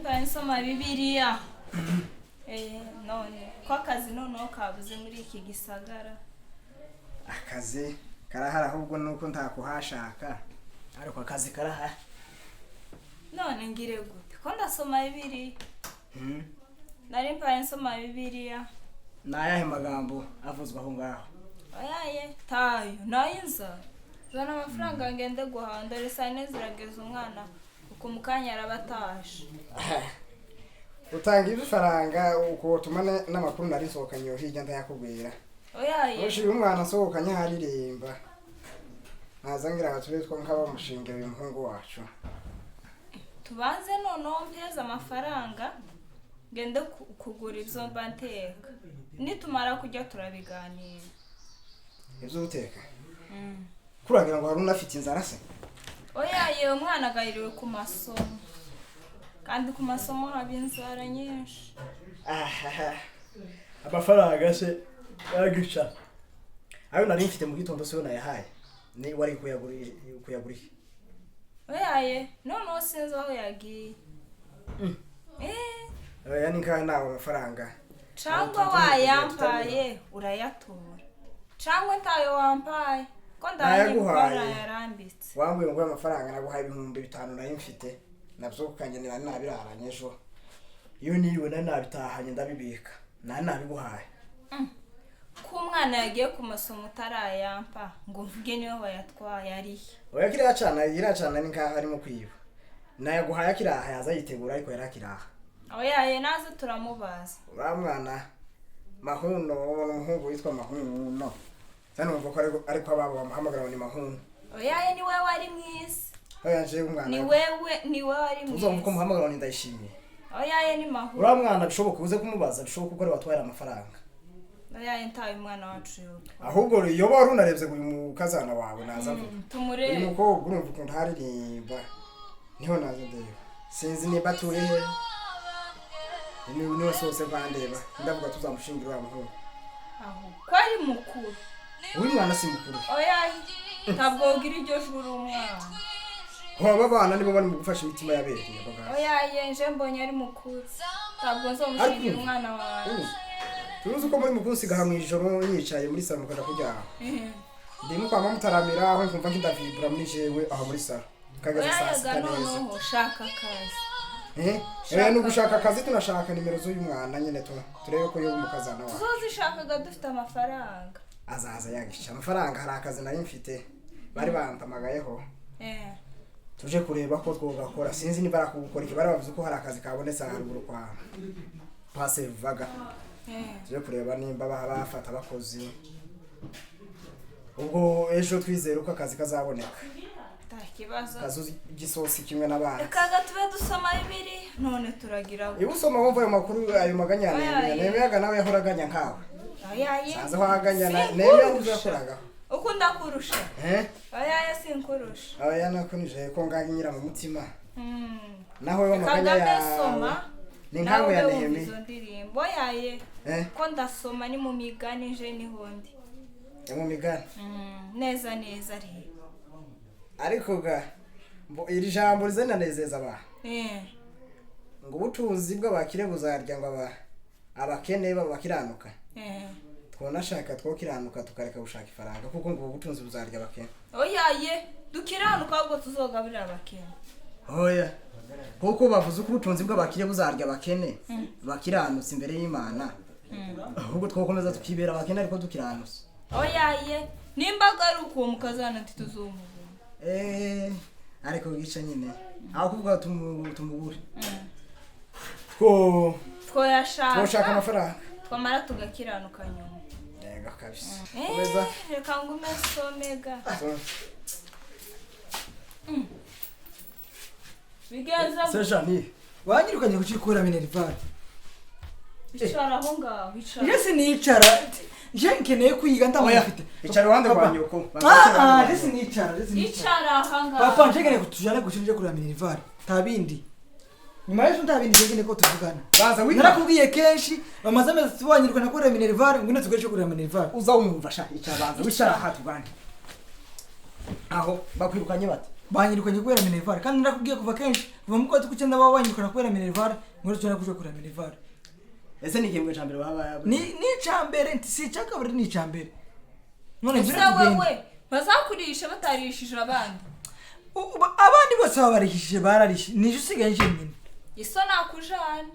mpa nsoma Bibiliya. None ko akazi noneho kabuze muri iki gisagara. Akazi karahara ahubwo nuko ntakuhashaka ariko akazi karahara. None ngire gute ko ndasoma Bibiliya. Nari mpa nsoma Bibiliya. Nayahe magambo avuzwa aho ngaho? Oyaye tayo nayinza. Zana amafaranga ngende guhandara sane zirageza umwana uko mukanya arabatasha. Utanga ibifaranga uko tumane n'amakuru nari sokanye hirya ndayakubwira. Oyaye. Ushi umwana sokanye haririmba. Nazangira batube two nkaba mushinge uyu muhungu wacu. Tubanze noneho mpeza amafaranga ngende kugura ivyo mbanteka. Nitumara kujya turabiganira. Ivyo uteka? Kuragira ngo haruna afite inzara se? Oyaye umwana agahiriwe ku masomo. Kandi ku masomo haba inzara nyinshi. Amafaranga se yagisha. Ayo nari mfite mu gitondo se nayahaye. Ni wari kuyagurira. Oyaye noneho sinzi aho yagiye. Oya ni kandi nawe amafaranga. Cyangwa wayampaye urayatora. Cyangwa ntayo wampaye. Ko ndayigukora yarambitse. Wambuye ngo amafaranga naguhaye 5,000 nari mfite. Nabyo kukangenera nabiraranye ejo. Iyo niriwe nabitahanye ndabibika. Nabiguhaye. Ko umwana yagiye ku masomo utarayampa ngo mvuge niyo bayatwaye ari. Oya kiracana ni nkaho arimo kwiba. Nayaguhaye kiraha yaza yitegura ariko yarakiraha. Oyaye nazo turamubaza. Ura mwana Mahuno umuhungu witwa Mahuno. Cyane umva ko ariko ababo bamuhamagara ni Mahuno. Oyaye ni wewe ari mwisi. Oya nje umwana. Ni wewe ari mwisi. Uzumva ko muhamagara ni ndayishimiye. Oyaye ni Mahuno. Ura mwana bishoboka uze kumubaza bishoboka ko ari watwara amafaranga. Oyaye ntaye umwana wacu yoka. Ahubwo iyo bari unarebye uyu mukazana wawe naza vuga. Tumurebe. Uyu mukobwa urumva ukuntu haririmba. Niho naza ndeba. Sinzi niba turi he. Ni wasose bandeba. Ndavuga tuzamushingira wa muhungu. Aho kwari mukuru. Uyu mwana si mukuru. Oyaye ntabwo ugira iryo juru umwana. Hoba bana nibo bari mu gufasha imitima yabere yabaga. Oyaye nje mbonye ari mukuru. Ntabwo nzomushingira umwana wawe. Turuzi ko muri mukuru sigaha mu ijoro yicaye muri salo mukaja kujyaho. Ndimo kwa mutaramira aho nkumva nk'indavibura muri jewe aho muri salo. Kageze saa sita neza. Oyaye shaka akazi. No gushaka akazi tunashaka nimero z'uyu mwana nyene turebe ko yo mukazana wawe. Tuzozishakaga dufite amafaranga. Azaza yagisha amafaranga hari akazi nari mfite. Bari bampamagayeho. Tuje kureba ko twogakora sinzi niba barakugukora ikibara bavuze ko hari akazi kabonetse haruguru kwa Pase Vaga. Tuje kureba nimba bafata abakozi. Ubwo ejo twizera uko akazi kazaboneka. Kibazo. Kazuzi gisosi kimwe nabana. Kaga tube dusoma Bibiliya none turagira. Iyo usoma wumva ayo makuru ayo maganyana nemeyaga nawe yahoraganya nkawe. Oyaye. Saza waganyana nemeyaga uzakoraga. Ukunda kurusha. Oyaye sinkurusha. Oya nakunije ko ngaginyira mu mutima. Naho yo maganya ya. Ni nkawe ya Nehemi. Izo ndirimbo oyaye. Ko ndasoma ni mu migani je ni hondi. Mu migani. Neza ari. Ariko ga iri jambo rizananezeza aba. Ngo ubutunzi bw'abakire buzarya ngo abakene babakiranuka. Twonashaka twokiranuka tukareka gushaka ifaranga kuko ngo ubutunzi buzarya abakene. Oyaye dukiranuka ahubwo tuzogaburira abakene. Oya. Kuko bavuze ko ubutunzi bw'abakire buzarya abakene bakiranutse imbere y'Imana. Ahubwo twokomeza tukibera abakene ariko dukiranutse. Oyaye nimbaga ari uko mukazana ntituzumu. Ariko gica nyine aho kuvuga tumubure twashaka amafaranga twamara tugakiranuka nyuma yego kabisa komeza reka ngume somega bigenza sejani wanyirukanye kucikura minerval icara aho ngaho icara yesi nicara je nkeneye kwiga ndamufite icara ruhande rwa nyoko yesi nicara icara aha ngaho papa nje nkeneye kutujana gushije kuri minerval tabindi nyuma y'ejo ndabindi nkeneye ko tuvugana baza wika narakubwiye kenshi bamaze amezi tubanyirukana kuri minerval ngune tugaje kuri minerval uza umva sha icara baza wishara aha tugane aho bakwirukanye bate banyirukanye kubera minerval kandi ndakubwiye kuva kenshi kuva mu kwezi kw'icyenda baba banyirukana kubera minerval ngo cyo nakuje kuri minerval ese ni igihembwe cya mbere baba ni icambere si icakabari ni icambere none ese wewe bazakurisha batarishije abandi abandi bose babarishije bararishije nije usigaye nje nyine iso nakujana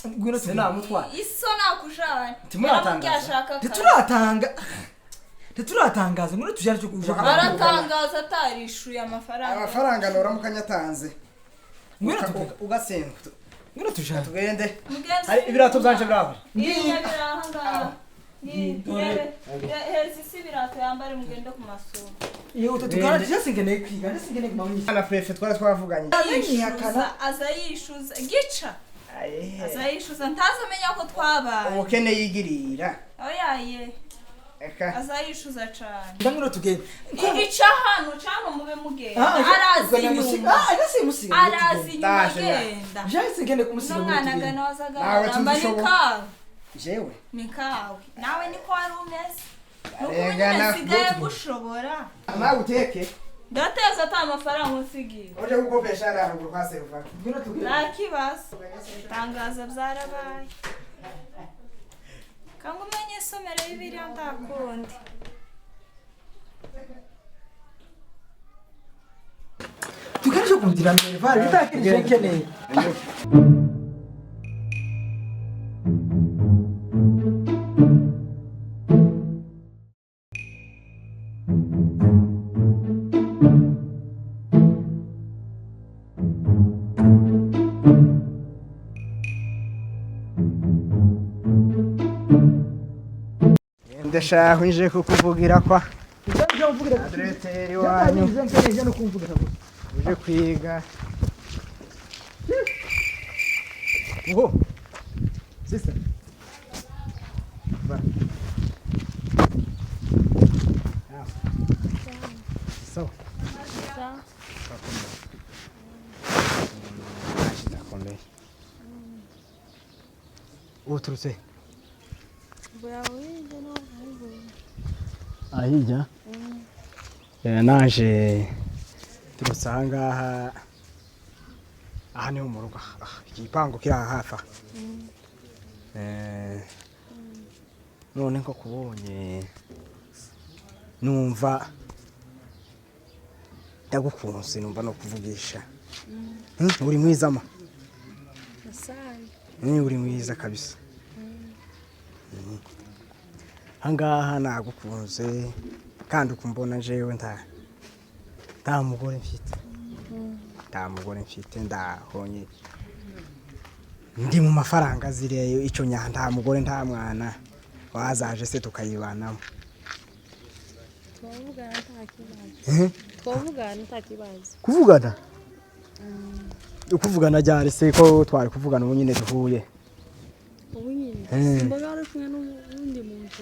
ngwino se namutwa iso nakujana timuratanga tituratangaza ngwino tujana cyo kuja baratangaza atarishuye amafaranga nora mukanyatanze ngwino ugasenga ngwino tujana tugende hari ibirato byanje bravo ngiye birahanga hezi si birato yambare mugende ku masoko iyo tutugara singeneye kwiga singeneye kumanyisha ana prefe twara twavuganye aza yishuza gica azayishuza ntazamenya ko twabaye ubukene yigirira oyaye azayishuza cyane ndangiro tugende ica hano cyane mube mugenda arazi inyuma arazi inyuma genda jase ngende kumusiga umwana ngana wazaga amanika jewe nikawe nawe niko wari umeze nuko nsigaye gushobora nawe uteke ndateza ata amafaranga unsigiye uje gukopesha haruguru kwa seruva nakibazo tangaza byarabaye kandi umenye isomero y'Bibiliya ndakundi tukaje kundira minerval bitakirije nkeneye ndashaka nje kukuvugira kwa adreteri wanyu uje kwiga uho sister ba so outro sei ahijya naje turutse ahangaha aha niho mu rugo igipangu kiri aha hafi none ko kubonye numva ndagukunze numva no kuvugisha uri mwiza ma uri mwiza kabisa hangaha nagukunze kandi ukumbona jewe nta mugore mfite ndahonye ndi mu mafaranga zireyo ico nya nta mugore nta mwana wazaje se tukayibanamo twavugana nta kibazo kuvugana ryari se ko twari kuvugana ubu nyine duhuye simbaga ari kumwe n'undi muntu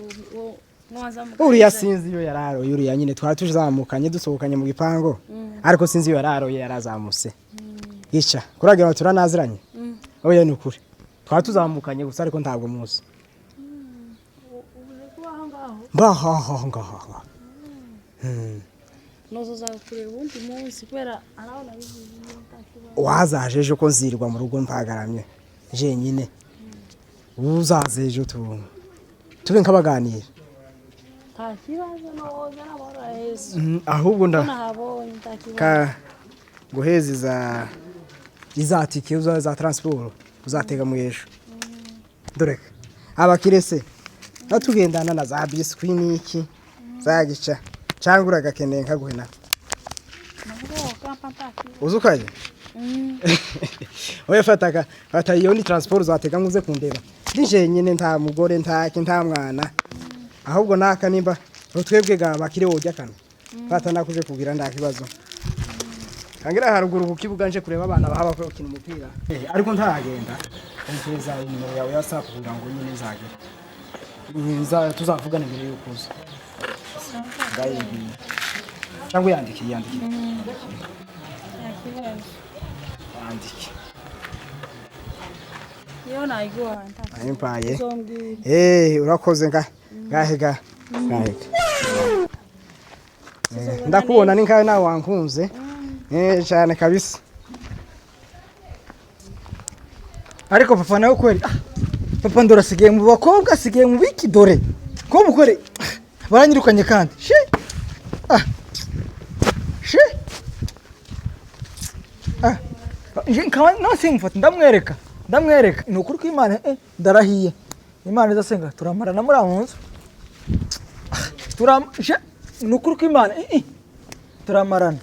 uriya sinzi iyo yararo uriya nyine twari tuzamukanye dusohokanye mu gipango ariko sinzi iyo yararo yarazamuse ica kuragira ngo turanaziranye oya ni ukuri twari tuzamukanye gusa ariko ntabwo muzi ngaho nozo zakureba ubundi munsi kubera arabona bivuye wazaje ejo ko nzirwa mu rugo mpagaramye jenyine uzaze ejo tube nkabaganira nta kibazo noza n'amahoro Yesu ahubwo nahabonye nta kibazo guheza izatike za transport uzatega mu ejo dore abakirese natugendana na za biscuit niki zagica cyangwa uragakeneye nkaguhena uzukaje oya fata iyo ni transport uzatega nguze kundeba ndije nyine nta mugore nta mwana ahubwo naka nimba rutwebwe ga bakire wojya kana fata nakuje kugira nda kibazo kangira haruguru ku kibuga nje kureba abana bahaba ko kina umupira ariko ntaragenda nteza nimero yawe ya WhatsApp kugira ngo nyine nzage tuzavugana mbere yo kuza ngayibi cyangwa yandike andike yo nayigwa ayimpaye urakoze ngahega ndakubona ni nkawe nawe wankunze cyane kabisa. Ariko papa nawe kweli papa ndorasigaye mu bakobwa asigaye mu biki dore ko mukore baranyirukanye kandi she she je nkaba nose mfata ndamwereka ni ukuri ko Imana ndarahiye Imana izasenga turamarana muri amunzu ni ukuri ko Imana turamarana.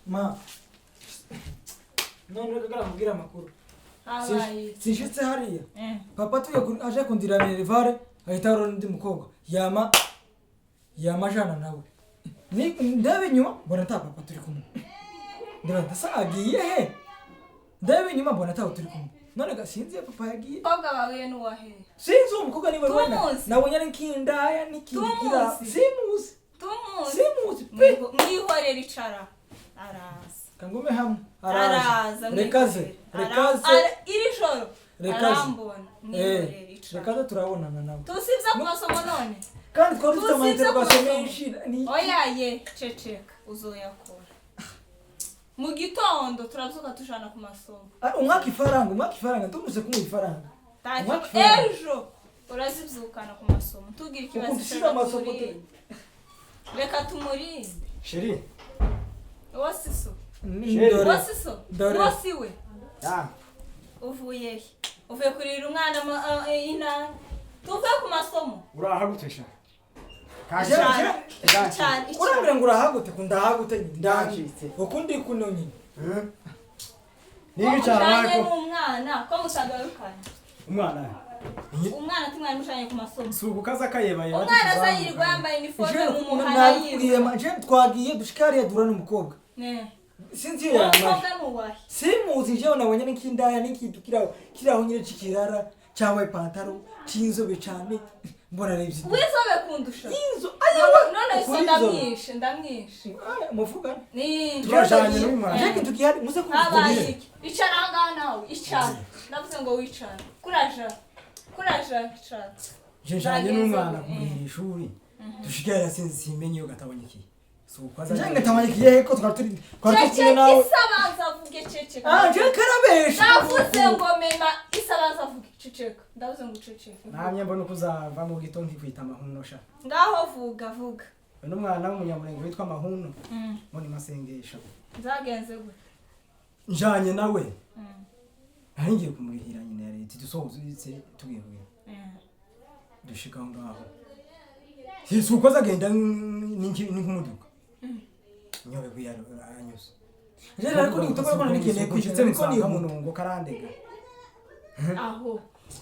Ma none reka kugira amakuru sinshitse hariya papa tuye aje kundira Minervare ahita arora ndi mukobwa yama jana nawe ni ndebe nyuma mbona ta papa turi kumwe ndasa agiye he ndebe nyuma mbona ta turi kumwe none gasinzi papa yagiye Mukobwa wawe ni wahe? sinzi umukobwa ni wewe nabonye ari nkindaya nikindikira simuzi mwihorera icara araza kangume hamwe araza rekaze iri joro arambona mwihorera icara rekaze turabonana nawe tusibza ku masomo none kandi twari dufite amainterrogation menshi oyaye ceceka uzoyakora mu gitondo turazuka tujana ku masomo umwaka ifaranga tumuze kumuha ifaranga ejo urazibyukana ku masomo tugira ikibazo reka tumurinde sheri wasiso wasiwe uvuye kurira umwana inana tuve ku masomo urahagutesha urambira ngo urahagute kundahagute ndacitse ukundi kuno nyine niyo cyane umwana ko musagarukanye umwana tumwari mushanye ku masomo subu kaza kayeba umwana azayirirwa yambaye uniforme mu muhanda twagiye dushikariye durana umukobwa sinzi umukobwa nuwahe simuzi jewe nabonye n'ikindaya n'ikintu kiraho nyine cikirara cyangwa ipantaro cy'inzobe cyane mbona revye wizobe kundusha inzo none ndamwishe muvuga ni turajanye n'umwana je kintu gihari muze kuvugira icara ngaha nawe icara ndavuze ngo wicara kuraja icara je janye n'umwana kumira ishuri dushigara sinzi simenye yo gatabonye Njenge tamanyikiye heko twaturi nawe isabanza avuge ceceka je karabesha ndavuze ngo mema isabanza avuge ceceka ndavuze ngo ceceka namye mbona kuzava mu gitondo kwita amahuno sha ngaho vuga uno mwana w'umunyamurenge witwa amahuno muri masengesho nzagenze gute njanye nawe ngiye kumurihira nyine ya leta dusohoze tugiye dushika ngaho sisukoza agenda nk'umuduga nyobe kuyanyuza rero ariko nitokora ko nikeneye kwishitse niko ni umuntu karandega aho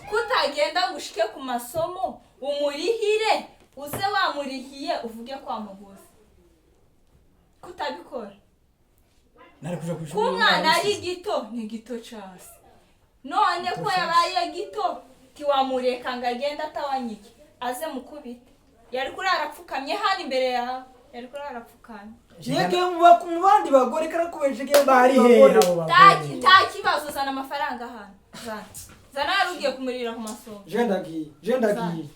kutagenda ngushike ku masomo umurihire uze wamurihiye uvuge kwa muguzi kutabikora nari kuja kwishura kumwana ari gito ni gito cyase none ko yabaye gito tiwamureka ngagenda atawanyike aze mukubite yari kurara apfukamye hano imbere yawe yari kurara apfukamye yeke mu bandi bagore karakubeje ke bari he abo bagore ta kibazo zana amafaranga hano zana yarugiye kumurira ku masomo je ndagiye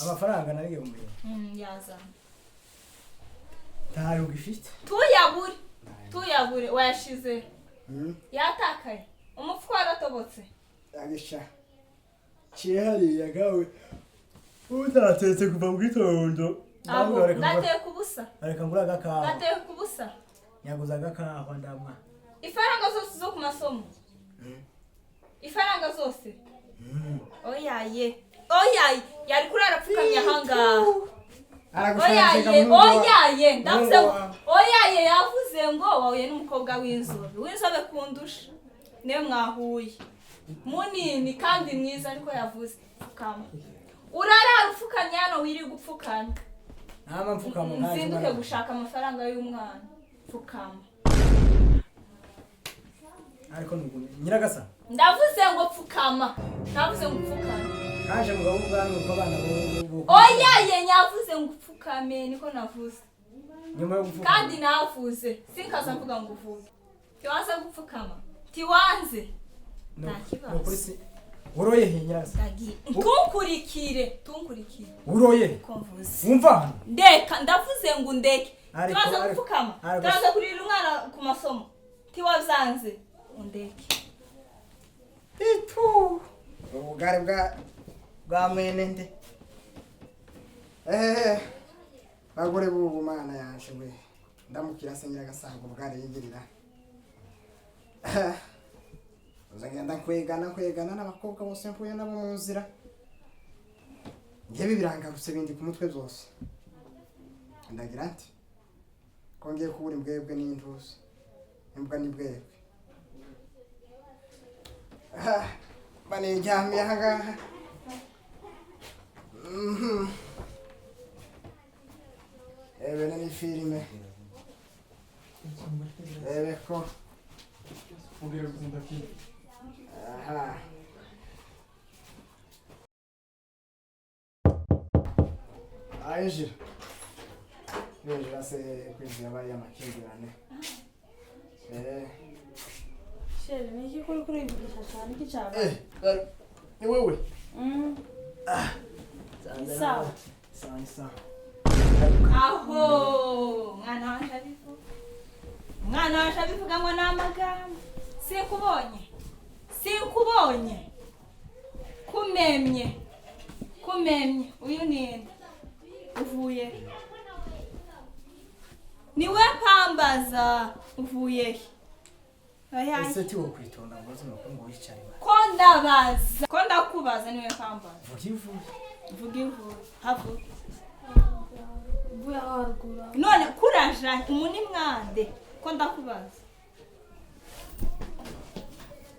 amafaranga narigiye kumurira yazana tayo gifite tuyabure wayashize yatakaye umupfu waratobotse agisha chihari yagawe utatetse kuva mu gitondo ngateye kubusa areka ngura gakawa ngateye kubusa nyaguza gakawa ndamwa ifaranga zose zo ku masomo ifaranga zose oyaye yari kurara apfukamye ahangaha oyaye ndavuze oyaye yavuze ngo wahuye n'umukobwa w'inzobe kundusha niyo mwahuye munini kandi mwiza ariko yavuze pfukama urara upfukamye hano wiri gupfukana nama mfukama nzinduke gushaka amafaranga y'umwana pfukama ariko nyiragasa ndavuze ngo pfukama kaje mugabo ubwanyu uko abana bo oyaye nyavuze ngo upfukame niko navuze nyuma yo gupfukama kandi navuze sinkaza mvuga ngo uvuge tiwanze gupfukama tiwanze nta kibazo uroye hinyiraza tunkurikire uroye wumva ndeka ndavuze ngo ndeke turaza gupfukama turaza kurira umwana ku masomo tiwavyanze undeke itu ubugari bwa mwene nde bagore bubu mana yaje we ndamukira senyira gasanga ubugari yigirira uzagenda kwegana n'abakobwa bose mpuye nabo mu nzira ngewe birangarutse bindi ku mutwe byose ndagira nti kongeye kubura imbwebwe n'intuzi imbwa n'ibwebwe banijyamiye aha ngaha ebe ni filime ebe ko aha Yinjira se kwinjira bari amakimbirane Shere, niki kuri bigisha cyane iki cyaba? Ni wewe? Sawa. Sawa. Aho, mwana waje abivuga ngo n'amagambo. Sinkubonye. Kumemye. Uyu ninde? Uvuye. Niwe pambaza uvuye. Ese ti wo kwitonda ngo uzumakungu wicare. Ko ndakubaza niwe pambaza. Vuga havuga. Buya harugura. None kuraja umuni mwande ko ndakubaza.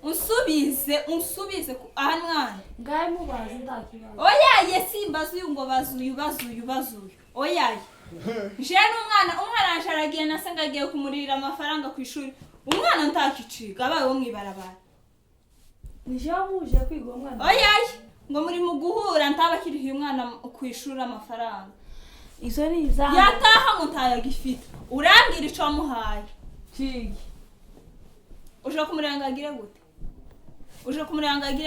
Unsubize aha mwana. Ngaye mubazi ndakibaza. Oyaye simbaza uyu ngo bazuyu. Oyaye. Je n'umwana ansharagiye nasengagiye kumurira amafaranga ku ishuri. Umwana ntakiciga abaye wo mwibarabara. Nije wamuje kwiga umwana. Oyaye ngo muri mu guhura ntabakiriye umwana ku ishuri amafaranga. Izo ni izanyu. Yataha ngo ntayagifite. Urambwira ico wamuhaye. Cigi. Uje kumurangagire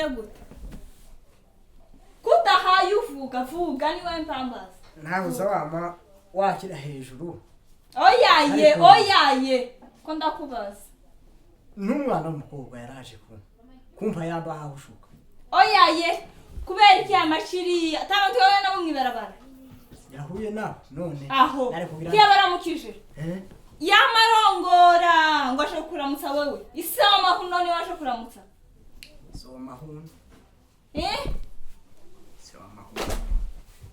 gute? Kudahaye vuga niwe mpambaza. Ntabuza wama wakira hejuru. Oyaye. Ko ndakubaza. N'umwana w'umukobwa yaraje kumpa yamba ahushuka. Oyaye kubera iki amashiri atabantu yoye nabo mwibarabara. Yahuye na none. Aho. Yabaramukije. Yamarongora ngo ashe kuramutsa wewe. Isama hunone washe kuramutsa. Soma hun. Soma hun.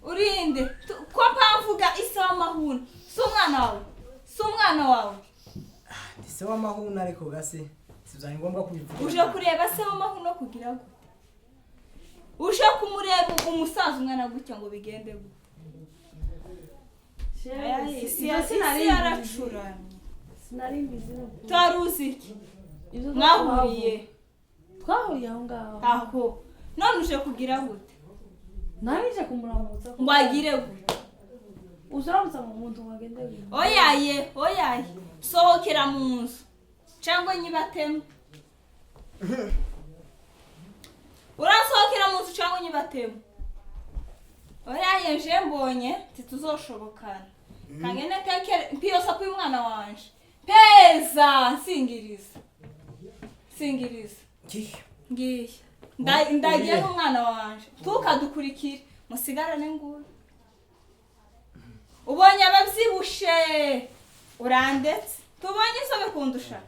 Urinde. Ko pamvuga isama hun. Sumwana wawe. Ndise wa mahuna ariko gase. Sizanye ngombwa kubivuga. Uje kureba se wa mahuno kugira gute? Uje kumureba umusaza umwana gutya ngo bigende gute? Sinari mbizi. Taruzi iki? Mwahuriye aho ngaho. Aho. None uje kugira gute? Narije kumuramutsa. Ngo agire gute? Uzaramutsa mu muntu wagende gute? Oyaye. Sohokera mu nzu. Cyangwa nyibateme. Urasohokera mu nzu cyangwa nyibateme. Oyaye je mbonye tituzoshobokana. Kangene tekere mpiyosa ku mwana wanje. Peza singiriza. Ngiye. Ndagiye n'umwana wanje. Tukadukurikira musigarane nguru. Ubonye abavyibushe. Urandetse. Tubonye sobe kundusha.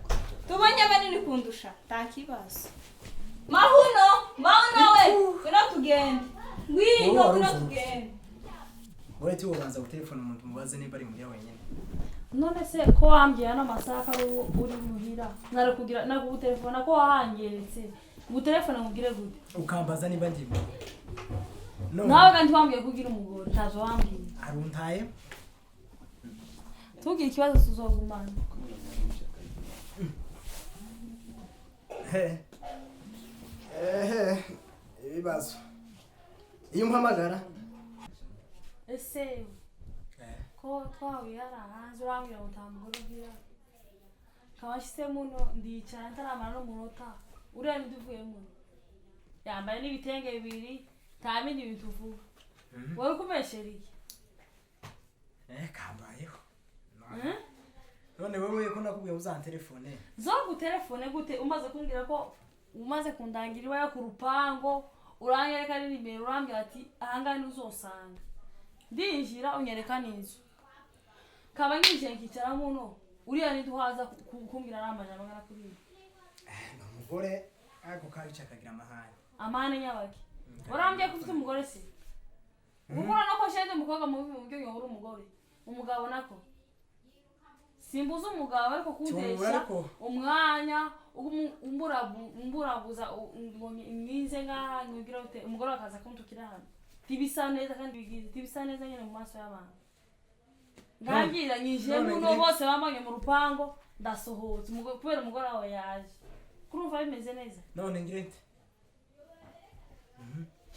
Tubonye abanini kundusha. Takibazo. Mahuno we. Binatugende. Binatugende. Wewe tu ubanza gutelefona umuntu mubaze niba ari muri wenyine. None se ko wambye na masaka uri muhira. Nari kugira nakutelefona ko wahangeretse. Gutelefona ngire gute? Ukambaza niba ndimo. Nawe kandi wambye kugira umugore tazo wambye. Aruntaye. Tugira ikibazo tuzogumana. Ibibazo. Iyo mpamagara ese ko twawiyara hanze urambira utambura ugira kabashise muno ndicara ntaramara no munota urende uvuye muno yambaye n'ibitenge bibiri nta bindi bintu uvuga wari kumeshereye kambayeho none wewe ko nakubwiye uzantelefone zo gutelefone gute umaze kumbwira ko umaze kundangira iwawe ku rupango uranyereka nimero urambwira ati ahangahe ntuzosanga ndinjira unyereka n'inzu kaba nginjiye nkicara muno uriya ntiduhaza kumbwira ari amajana angana kuri ibi ni umugore ariko kabica akagira amahane nyabaki urambwiye ko ufite umugore se gukora no ko shende umukobwa mu buryo yobura umugore umugabo nako simbuza umugabo ariko kudesha umwanya umburabuza mwize ngaha nkugira ute umugore akaza kuntukira hano tibisa neza kandi bigize tibisa neza nyene mu maso y'abantu ngagira nyije nuno bose bamanye mu rupango ndasohotse umugore kubera umugore wawe yaje kurumva bimeze neza none ngirente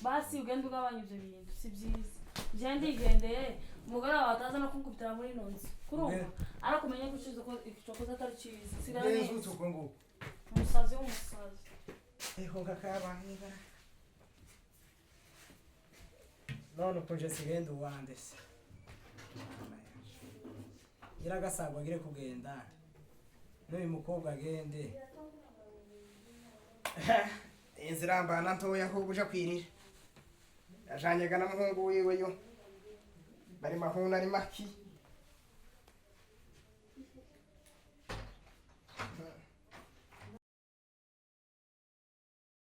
basi ugenda ugabanya ivyo bintu si vyiza je ndigendeye umugore wawe ataza no kunkubitira muri nonzi kurumva arakumenya ko icokoza atari ciza sigara neza umusazi w'umusazi eho ngakabanga none koje sigenda uwande se iragasagwa gire kugenda n'uyu mukobwa agende inzira mbana ntoya ko buja kwirira yajanyega na muhungu wiwe yo bari mahuna ari maki